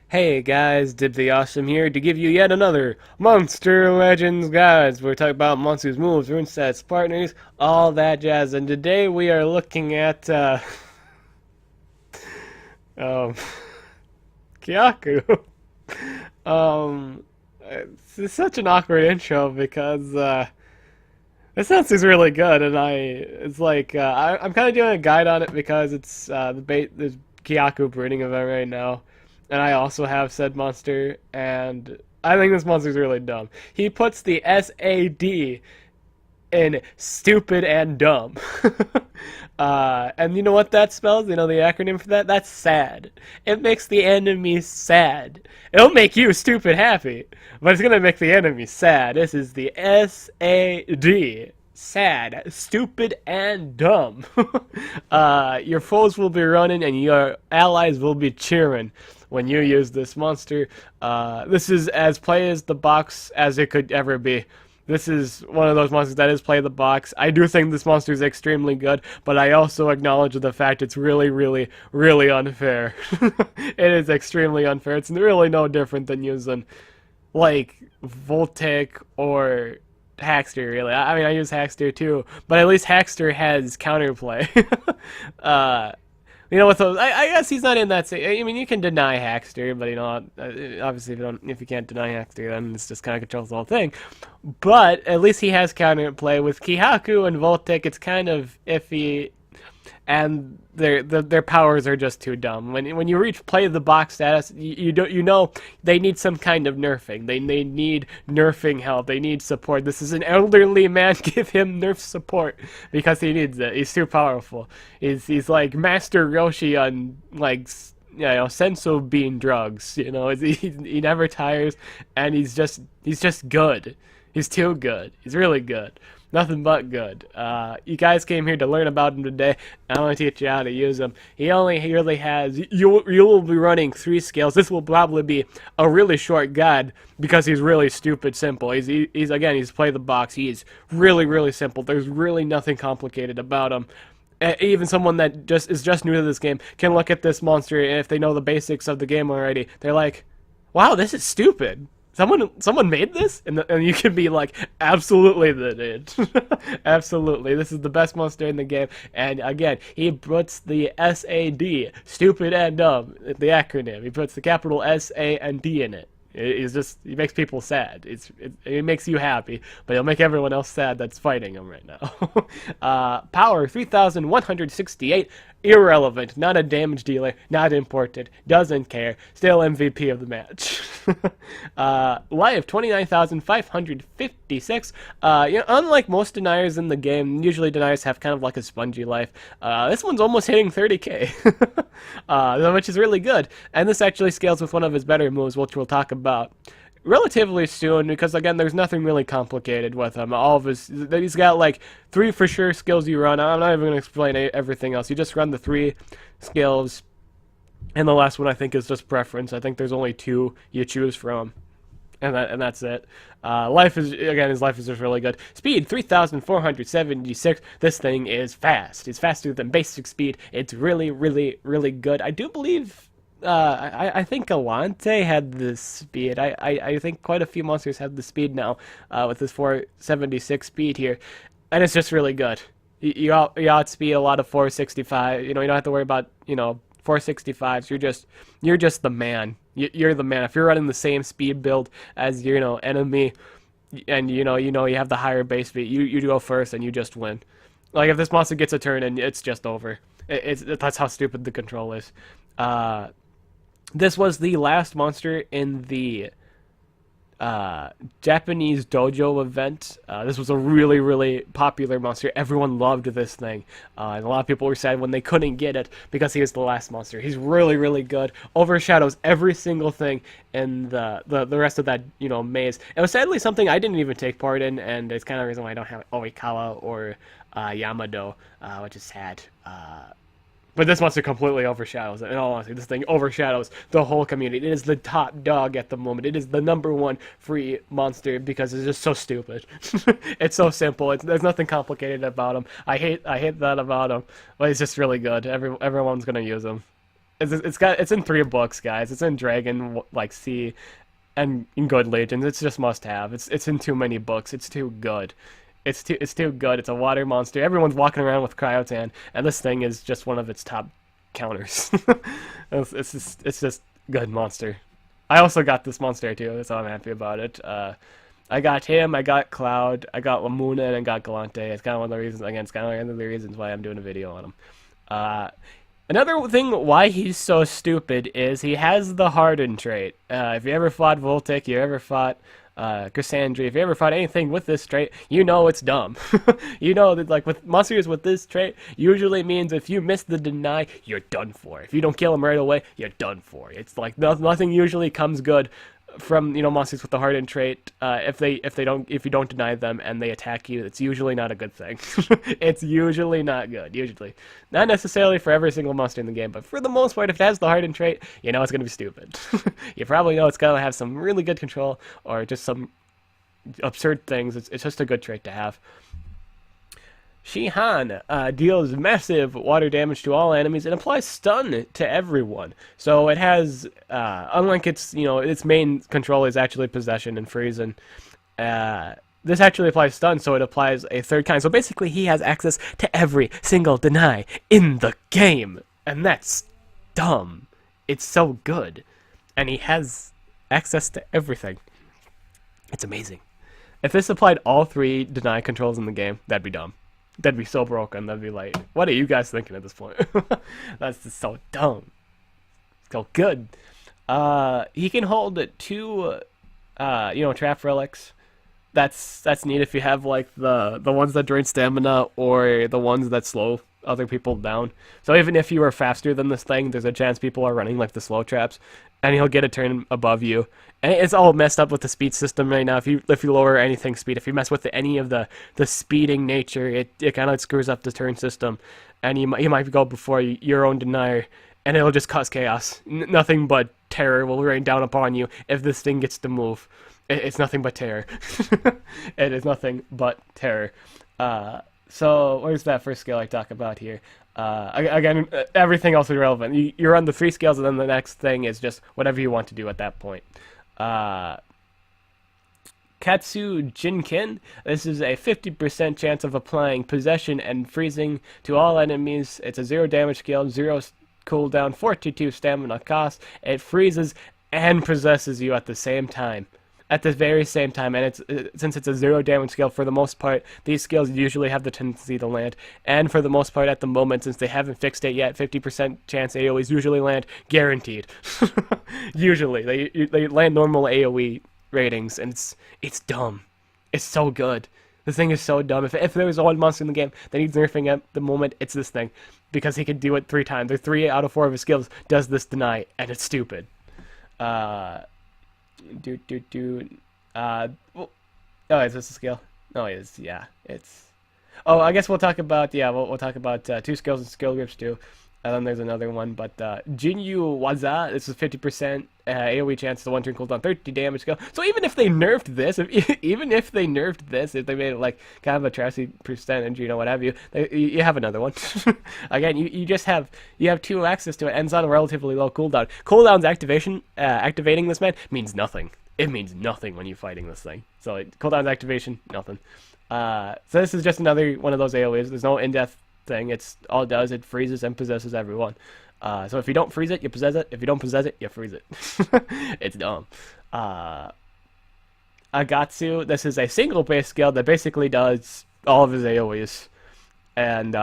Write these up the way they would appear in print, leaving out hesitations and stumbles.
Hey guys, DibtheAwesome here to give you yet another Monster Legends guides. We're talking about monsters, moves, rune sets, partners, all that jazz. And today we are looking at um, Kihaku. It's such an awkward intro because this monster's really good, and I'm kind of doing a guide on it because it's there's Kihaku breeding event right now, and I also have said monster, and I think this monster's really dumb. He puts the S.A.D in stupid and dumb. And you know what that spells? You know the acronym for that? That's sad. It makes the enemy sad. It'll make you stupid happy, but it's gonna make the enemy sad. This is the S.A.D. Sad, stupid, and dumb. Your foes will be running and your allies will be cheering when you use this monster. This is as play as the box as it could ever be. This is one of those monsters that is play the box. I do think this monster is extremely good, but I also acknowledge the fact it's really, really, really unfair. It is extremely unfair. It's really no different than using, like, Voltic or Hackster, really. I mean, I use Hackster too, but at least Hackster has counterplay. uh, you know, with those, I guess he's not in that. I mean, you can deny Hackster, but you know, obviously, if you can't deny Hackster, then it's just kind of controls the whole thing. But at least he has counterplay with Kihaku and Voltic. It's kind of iffy, and their powers are just too dumb. When you reach play the box status, you know they need some kind of nerfing. They need nerfing help. They need support. This is an elderly man. Give him nerf support because he needs it. He's too powerful. He's like Master Roshi on like senso bean drugs. You know, he never tires, and he's just good. He's too good. He's really good. Nothing but good. You guys came here to learn about him today. I want to teach you how to use him. He really has. You will be running 3 scales. This will probably be a really short guide because he's really stupid simple. He's play the box. He's really simple. There's really nothing complicated about him. Even someone that is just new to this game can look at this monster, and if they know the basics of the game already, they're like, "Wow, this is stupid." Someone made this, and you can be like, absolutely they did. Absolutely, this is the best monster in the game. And again, he puts the S.A.D. stupid and dumb, the acronym. He puts the capital S, A, and D in it. He makes people sad. It makes you happy, but it'll make everyone else sad that's fighting him right now. Power 3,168. Irrelevant. Not a damage dealer. Not important. Doesn't care. Still MVP of the match. Life 29,556. Unlike most deniers in the game, usually deniers have kind of like a spongy life. This one's almost hitting 30k, which is really good. And this actually scales with one of his better moves, which we'll talk about relatively soon, because again, there's nothing really complicated with him. He's got like 3 for sure skills you run. I'm not even going to explain everything else. You just run the 3 skills, and the last one I think is just preference. I think there's only 2 you choose from, and that's it. His life is just really good. Speed 3,476. This thing is fast. It's faster than basic speed. It's really good. I do believe. I think Galante had this speed. I think quite a few monsters have the speed now, with this 476 speed here, and it's just really good. You outspeed a lot of 465. You don't have to worry about 465s. You're just the man. You're the man. If you're running the same speed build as your enemy, and you have the higher base speed, you go first and you just win. Like if this monster gets a turn and it's just over. That's how stupid the control is. This was the last monster in the Japanese dojo event. This was a really popular monster. Everyone loved this thing, and a lot of people were sad when they couldn't get it because he was the last monster. He's really good. Overshadows every single thing in the rest of that maze. It was sadly something I didn't even take part in, and it's kind of the reason why I don't have Oikawa or Yamado, which is sad. But this monster completely overshadows it. In all honesty, this thing overshadows the whole community. It is the top dog at the moment. It is the #1 free monster because it's just so stupid. It's so simple. There's nothing complicated about him. I hate that about him, but he's just really good. Everyone's gonna use him. It's in 3 books, guys. It's in Dragon like Sea and in Good Legions. It's just must have. It's in too many books. It's too good. It's too good. It's a water monster. Everyone's walking around with Cryotan, and this thing is just one of its top counters. It's just good monster. I also got this monster too, so I'm happy about it. I got him, I got Cloud, I got Lamuna, and I got Galante. It's kind of one of the reasons. Again, it's kind of one of the reasons why I'm doing a video on him. Another thing why he's so stupid is he has the Harden trait. If you ever fought Voltic, you ever fought Cassandra, if you ever fought anything with this trait, you know it's dumb. You know that like with monsters with this trait, usually means if you miss the deny, you're done for. If you don't kill them right away, you're done for. It's like nothing usually comes good from monsters with the hardened trait. If you don't deny them and they attack you, it's usually not a good thing. It's usually not good. Usually, not necessarily for every single monster in the game, but for the most part, if it has the hardened trait, you know it's gonna be stupid. You probably know it's gonna have some really good control or just some absurd things. It's just a good trait to have. Shihan deals massive water damage to all enemies and applies stun to everyone. So it has, unlike its main control is actually possession and freezing. This actually applies stun, so it applies a third kind. So basically, he has access to every single deny in the game, and that's dumb. It's so good, and he has access to everything. It's amazing. If this applied all 3 deny controls in the game, that'd be dumb. That'd be so broken. That'd be like, what are you guys thinking at this point? That's just so dumb. So good. He can hold 2, trap relics. That's neat if you have like the ones that drain stamina or the ones that slow other people down. So even if you are faster than this thing, there's a chance people are running like the slow traps, and he'll get a turn above you. And it's all messed up with the speed system right now. If you lower anything speed, if you mess with any of the speeding nature, it kind of screws up the turn system, and you might go before your own denier, and it'll just cause chaos. Nothing but terror will rain down upon you if this thing gets to move. It's nothing but terror. It is nothing but terror. So where's that first skill I talk about here? Again, everything else is relevant. You run the 3 skills, and then the next thing is just whatever you want to do at that point. Katsu Jinkin. This is a 50% chance of applying possession and freezing to all enemies. It's a 0 damage skill, 0 cooldown, 42 stamina cost. It freezes and possesses you at the same time. At the very same time, and since it's a 0 damage skill, for the most part, these skills usually have the tendency to land, and for the most part at the moment, since they haven't fixed it yet, 50% chance AoEs usually land, guaranteed. Usually, they land normal AoE ratings, and it's dumb. It's so good. The thing is so dumb. If there was one monster in the game that needs nerfing at the moment, it's this thing, because he can do it 3 times. Or 3 out of 4 of his skills does this deny, and it's stupid. Well, oh, is this a skill? No, it is. Yeah, it's. Oh, I guess we'll talk about we'll talk about 2 skills and skill grips too. And then there's another one, but Jinyu Waza. This is 50% AoE chance to 1 turn cooldown, 30 damage skill. So even if they nerfed this, if they made it like kind of a trashy percentage, what have you, you have another one. Again, you have 2 access to it, ends on a relatively low cooldown. Cooldown's activating this man means nothing. It means nothing when you're fighting this thing. So cooldown's activation, nothing. So this is just another one of those AoEs. There's no in-depth thing. It's all it does, it freezes and possesses everyone. So if you don't freeze it, you possess it. If you don't possess it, you freeze it. It's dumb. Agatsu, this is a single base skill that basically does all of his AoEs. And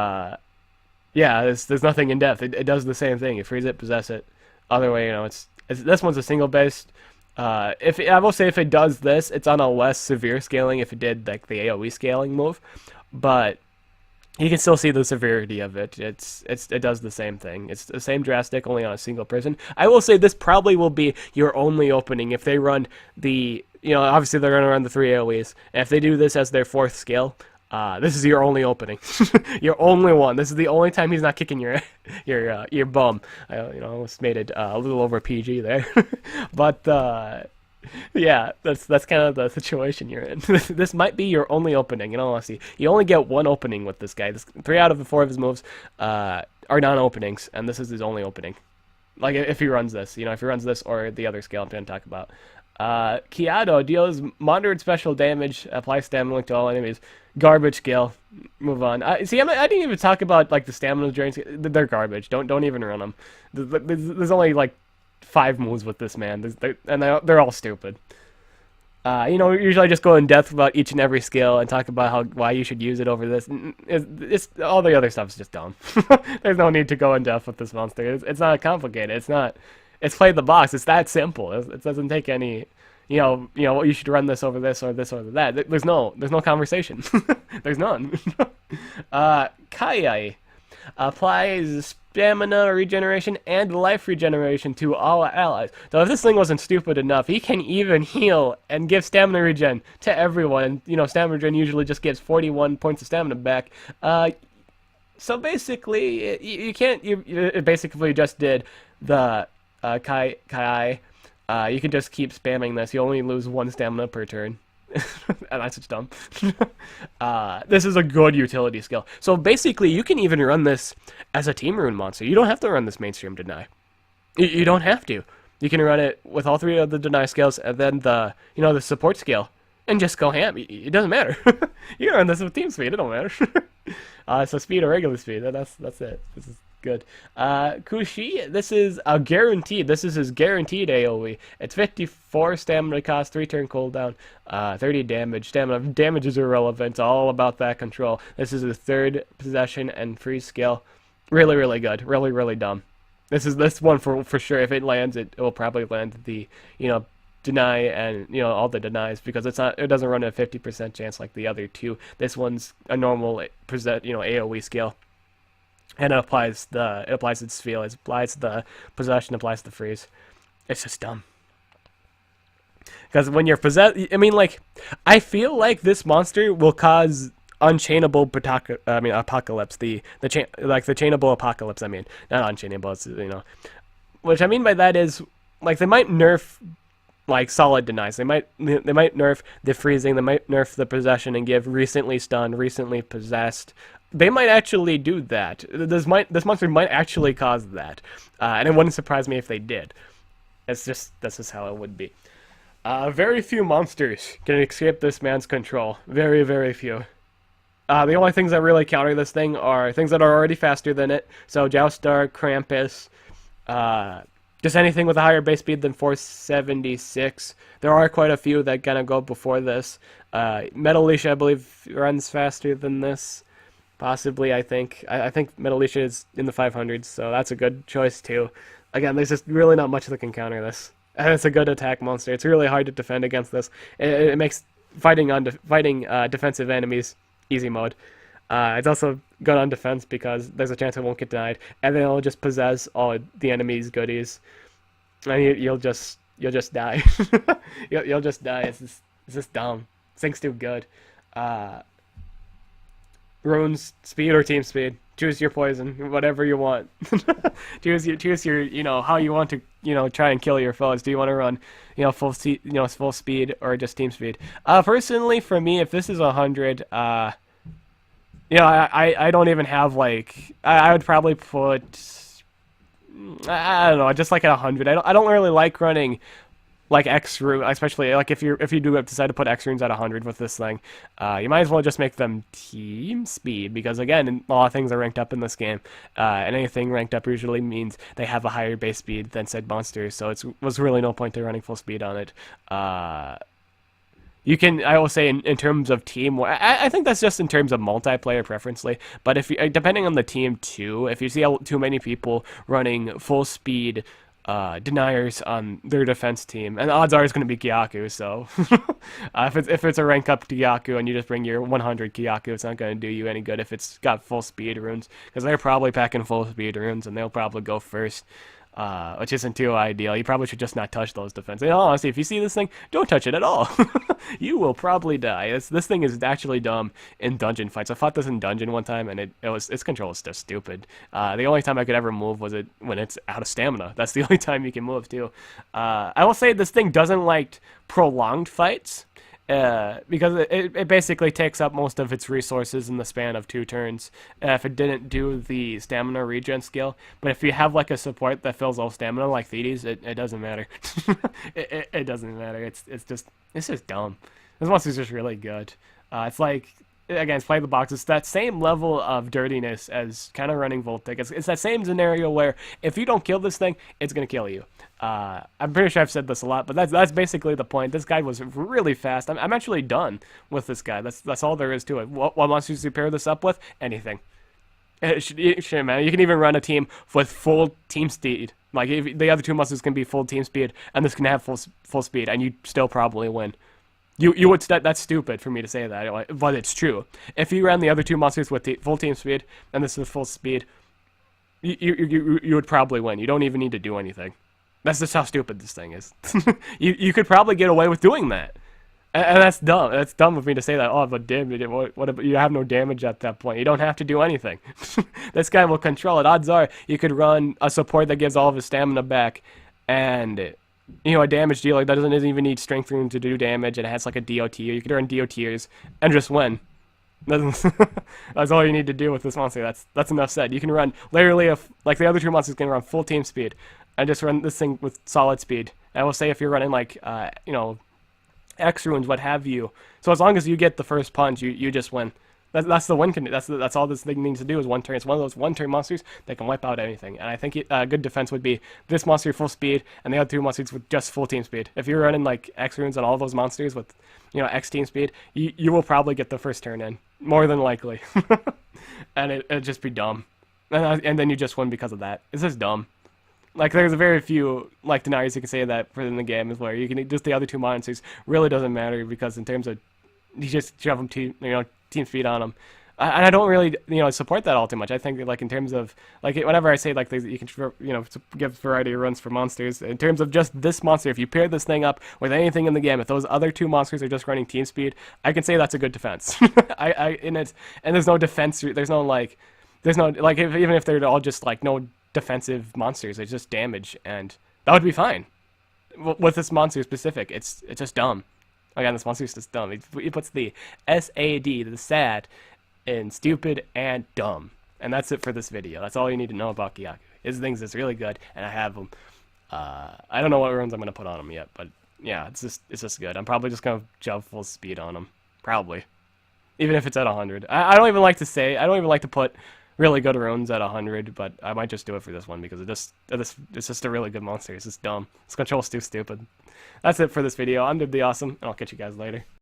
there's nothing in depth. It does the same thing. You freeze it, possess it. Other way, this one's a single based. I will say if it does this, it's on a less severe scaling if it did like the AoE scaling move. But you can still see the severity of it. It does the same thing. It's the same drastic, only on a single person. I will say this probably will be your only opening if they run the, obviously they're going to run the 3 AoEs. And if they do this as their 4th skill, this is your only opening. Your only one. This is the only time he's not kicking your bum. I almost made it a little over PG there. But yeah, that's kind of the situation you're in. This might be your only opening, in all honesty. You only get 1 opening with this guy. 3 out of the 4 of his moves are non-openings, and this is his only opening. Like if he runs this, if he runs this or the other skill I'm going to talk about. Kiado deals moderate special damage, applies stamina link to all enemies. Garbage skill. Move on. See, I didn't even talk about like the stamina drains. They're garbage. Don't even run them. There's only like 5 moves with this man, they're all stupid. Usually I just go in depth about each and every skill and talk about why you should use it over this. It's all the other stuff's just dumb. There's no need to go in depth with this monster. It's not complicated. It's play the box. It's that simple. It doesn't take any. You should run this over this or that. There's no conversation. There's none. Kayai applies stamina regeneration and life regeneration to all allies. So if this thing wasn't stupid enough, he can even heal and give stamina regen to everyone. And, stamina regen usually just gives 41 points of stamina back. So basically, you can't. You basically just did the Kai. You can just keep spamming this. You only lose 1 stamina per turn. And that's just dumb. This is a good utility skill. So basically, you can even run this as a team rune monster. You don't have to run this mainstream deny. You don't have to. You can run it with all 3 of the deny skills and then the support skill and just go ham. It doesn't matter. You can run this with team speed. It don't matter. So speed or regular speed. That's it. This is good. Kushi, this is a guaranteed. This is his guaranteed AoE. It's 54 stamina cost, 3 turn cooldown, 30 damage. Stamina damage is irrelevant. It's all about that control. This is his 3rd possession and freeze skill. Really, really good. Really, really dumb. This one for sure. If it lands, it will probably land the deny and all the denies because it doesn't run a 50% chance like the other 2. This one's a normal AoE skill. And it applies its feel, it applies the possession, applies the freeze. It's just dumb. Because when you're possessed, I feel like this monster will cause unchainable apocalypse. The chainable apocalypse. Not unchainable. It's, which I mean by that is they might nerf solid denies. They might nerf the freezing. They might nerf the possession and give recently stunned, recently possessed. They might actually do that. This monster might actually cause that, and it wouldn't surprise me if they did. That's just how it would be. Very few monsters can escape this man's control. Very, very few. The only things that really counter this thing are things that are already faster than it. So Joustar, Krampus, just anything with a higher base speed than 476. There are quite a few that kind of go before this. Metal Leash, I believe, runs faster than this. Possibly, I think. I think Metal Leash is in the 500s, so that's a good choice too. Again, there's just really not much that can counter this. And it's a good attack monster. It's really hard to defend against this. It makes fighting defensive enemies easy mode. It's also good on defense because there's a chance it won't get denied, and then it'll just possess all the enemy's goodies, and you'll just die. You'll just die. It's just dumb. This thing's too good. Runes, speed or team speed. Choose your poison, whatever you want. choose your how you want to try and kill your foes. Do you want to run full speed or just team speed? Personally, for me, if this is 100, I don't even have I would probably put I don't know, just at 100. I don't really like running X rune, especially if you do decide to put X runes at 100 with this thing, you might as well just make them team speed because again, a lot of things are ranked up in this game, and anything ranked up usually means they have a higher base speed than said monster. So it was really no point to running full speed on it. You can, I will say, in terms of team, I think that's just in terms of multiplayer preferentially. But if you, depending on the team too, if you see too many people running full speed deniers on their defense team, and the odds are it's going to be Kihaku, so if it's a rank up Kihaku and you just bring your 100 Kihaku, it's not going to do you any good if it's got full speed runes, because they're probably packing full speed runes and they'll probably go first, which isn't too ideal. You probably should just not touch those defenses. Honestly, if you see this thing, don't touch it at all. You will probably die. This thing is actually dumb in dungeon fights. I fought this in dungeon one time, and its control is just stupid. The only time I could ever move was when it's out of stamina. That's the only time you can move too. I will say this thing doesn't like prolonged fights. Because it basically takes up most of its resources in the span of 2 turns if it didn't do the stamina regen skill. But if you have like a support that fills all stamina like Thedes, it doesn't matter. It doesn't matter. It's just dumb. This monster's just really good. It's like, again, it's play the box. It's that same level of dirtiness as kind of running Voltic. It's that same scenario where if you don't kill this thing, it's gonna kill you. I'm pretty sure I've said this a lot, but that's basically the point. This guy was really fast. I'm actually done with this guy. That's all there is to it. What monsters do you pair this up with? Anything. Shit, man. You can even run a team with full team speed. Like if the other two monsters can be full team speed, and this can have full speed, and you still probably win. You would that's stupid for me to say that, but it's true. If you ran the other two monsters with full team speed, and this is full speed, you would probably win. You don't even need to do anything. That's just how stupid this thing is. you could probably get away with doing that, and that's dumb. That's dumb of me to say that. Oh, but damage, what you have no damage at that point. You don't have to do anything. This guy will control it. Odds are you could run a support that gives all of his stamina back, and a damage dealer that doesn't even need strength room to do damage, and it has like a DOT. You could run DOTers and just win. That's all you need to do with this monster. That's enough said. You can run literally like the other two monsters can run full team speed, and just run this thing with solid speed. And I will say if you're running like X runes, what have you. So as long as you get the first punch, you just win. That's the win. That's all this thing needs to do is 1 turn. It's one of those 1-turn monsters that can wipe out anything. And I think good defense would be this monster full speed and the other two monsters with just full team speed. If you're running like X runes on all those monsters with X team speed, you will probably get the first turn in, more than likely. And it'd just be dumb. And then you just win because of that. It's just dumb. Like there's a very few like deniers you can say that in the game is where you can just the other two monsters really doesn't matter because in terms of you just shove them team speed on them. And I don't really, support that all too much. I think like in terms of like whenever I say like you can give variety of runs for monsters. In terms of just this monster, if you pair this thing up with anything in the game, if those other two monsters are just running team speed, I can say that's a good defense. And there's no defense. There's no like even if they're all just like no defensive monsters, it's just damage, and that would be fine. With this monster specific, it's just dumb. Again, this monster is just dumb. He puts the S.A.D, the sad, in stupid and dumb. And that's it for this video. That's all you need to know about Kihaku. His things is really good, and I have them. I don't know what runes I'm going to put on him yet, but yeah, it's just good. I'm probably just going to jump full speed on him. Probably. Even if it's at 100. I don't even like to put really good runes at 100, but I might just do it for this one because it's just a really good monster. It's just dumb. This control's too stupid. That's it for this video. I'm DibtheAwesome, and I'll catch you guys later.